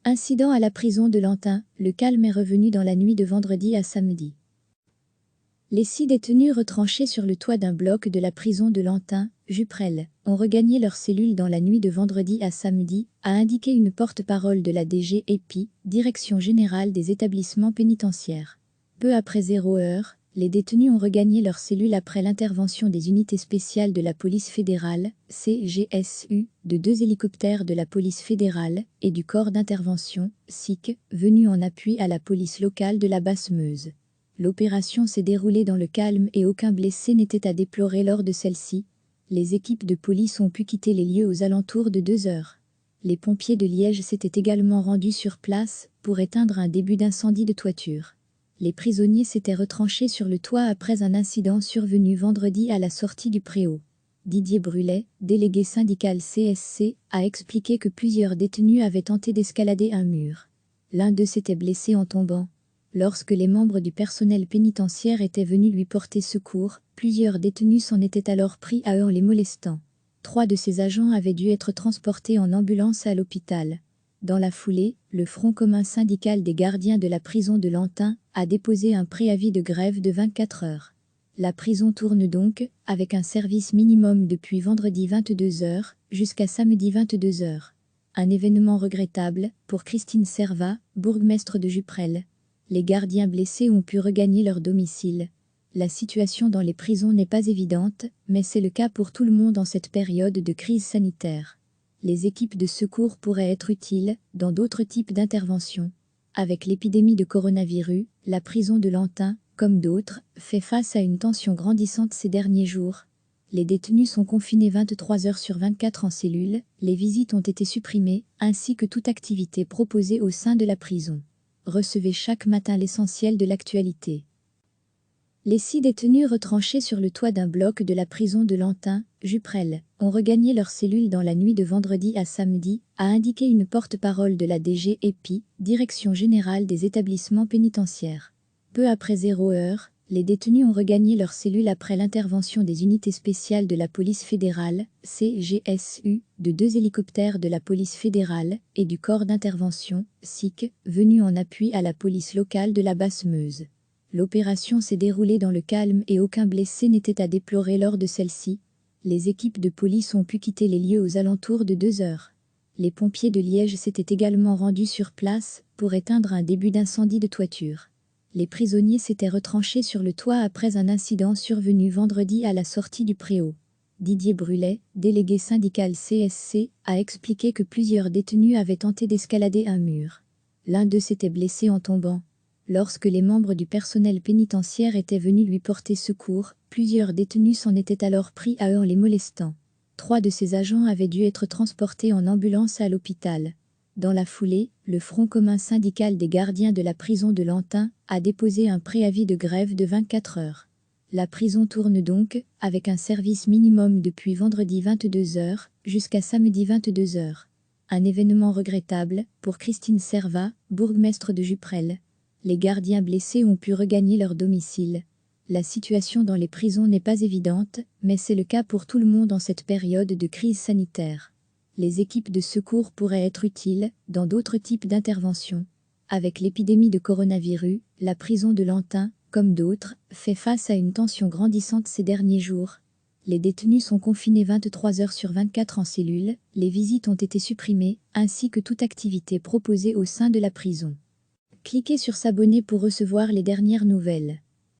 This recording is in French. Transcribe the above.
Incident à la prison de Lantin, le calme est revenu dans la nuit de vendredi à samedi. Les 6 détenus retranchés sur le toit d'un bloc de la prison de Lantin, Juprel, ont regagné leur cellule dans la nuit de vendredi à samedi, a indiqué une porte-parole de la DGEPI, Direction Générale des Établissements Pénitentiaires. Peu après 0h, les détenus ont regagné leur cellule après l'intervention des unités spéciales de la police fédérale, CGSU, de 2 hélicoptères de la police fédérale et du corps d'intervention, SIC, venus en appui à la police locale de la Basse-Meuse. L'opération s'est déroulée dans le calme et aucun blessé n'était à déplorer lors de celle-ci. Les équipes de police ont pu quitter les lieux aux alentours de 2h. Les pompiers de Liège s'étaient également rendus sur place pour éteindre un début d'incendie de toiture. Les prisonniers s'étaient retranchés sur le toit après un incident survenu vendredi à la sortie du préau. Didier Brulet, délégué syndical CSC, a expliqué que plusieurs détenus avaient tenté d'escalader un mur. L'un d'eux s'était blessé en tombant. Lorsque les membres du personnel pénitentiaire étaient venus lui porter secours, plusieurs détenus s'en étaient alors pris à eux en les molestant. 3 de ces agents avaient dû être transportés en ambulance à l'hôpital. Dans la foulée, le Front commun syndical des gardiens de la prison de Lantin a déposé un préavis de grève de 24 heures. La prison tourne donc, avec un service minimum depuis vendredi 22h jusqu'à samedi 22h. Un événement regrettable pour Christine Servat, bourgmestre de Juprel. Les gardiens blessés ont pu regagner leur domicile. La situation dans les prisons n'est pas évidente, mais c'est le cas pour tout le monde en cette période de crise sanitaire. Les équipes de secours pourraient être utiles dans d'autres types d'interventions. Avec l'épidémie de coronavirus, la prison de Lantin, comme d'autres, fait face à une tension grandissante ces derniers jours. Les détenus sont confinés 23h/24 en cellule, les visites ont été supprimées, ainsi que toute activité proposée au sein de la prison. Recevez chaque matin l'essentiel de l'actualité. Les 6 détenus retranchés sur le toit d'un bloc de la prison de Lantin, Juprel, ont regagné leur cellule dans la nuit de vendredi à samedi, a indiqué une porte-parole de la DGEPI, Direction Générale des Établissements Pénitentiaires. Peu après 0h, les détenus ont regagné leur cellule après l'intervention des unités spéciales de la police fédérale, CGSU, de 2 hélicoptères de la police fédérale et du corps d'intervention, SIC, venus en appui à la police locale de la Basse-Meuse. L'opération s'est déroulée dans le calme et aucun blessé n'était à déplorer lors de celle-ci. Les équipes de police ont pu quitter les lieux aux alentours de 2h. Les pompiers de Liège s'étaient également rendus sur place pour éteindre un début d'incendie de toiture. Les prisonniers s'étaient retranchés sur le toit après un incident survenu vendredi à la sortie du préau. Didier Brulet, délégué syndical CSC, a expliqué que plusieurs détenus avaient tenté d'escalader un mur. L'un d'eux s'était blessé en tombant. Lorsque les membres du personnel pénitentiaire étaient venus lui porter secours, plusieurs détenus s'en étaient alors pris à eux en les molestant. 3 de ces agents avaient dû être transportés en ambulance à l'hôpital. Dans la foulée, le Front commun syndical des gardiens de la prison de Lantin a déposé un préavis de grève de 24 heures. La prison tourne donc, avec un service minimum depuis vendredi 22h jusqu'à samedi 22h. Un événement regrettable pour Christine Servat, bourgmestre de Juprel. Les gardiens blessés ont pu regagner leur domicile. La situation dans les prisons n'est pas évidente, mais c'est le cas pour tout le monde en cette période de crise sanitaire. Les équipes de secours pourraient être utiles dans d'autres types d'interventions. Avec l'épidémie de coronavirus, la prison de Lantin, comme d'autres, fait face à une tension grandissante ces derniers jours. Les détenus sont confinés 23h/24 en cellule, les visites ont été supprimées, ainsi que toute activité proposée au sein de la prison. Cliquez sur s'abonner pour recevoir les dernières nouvelles.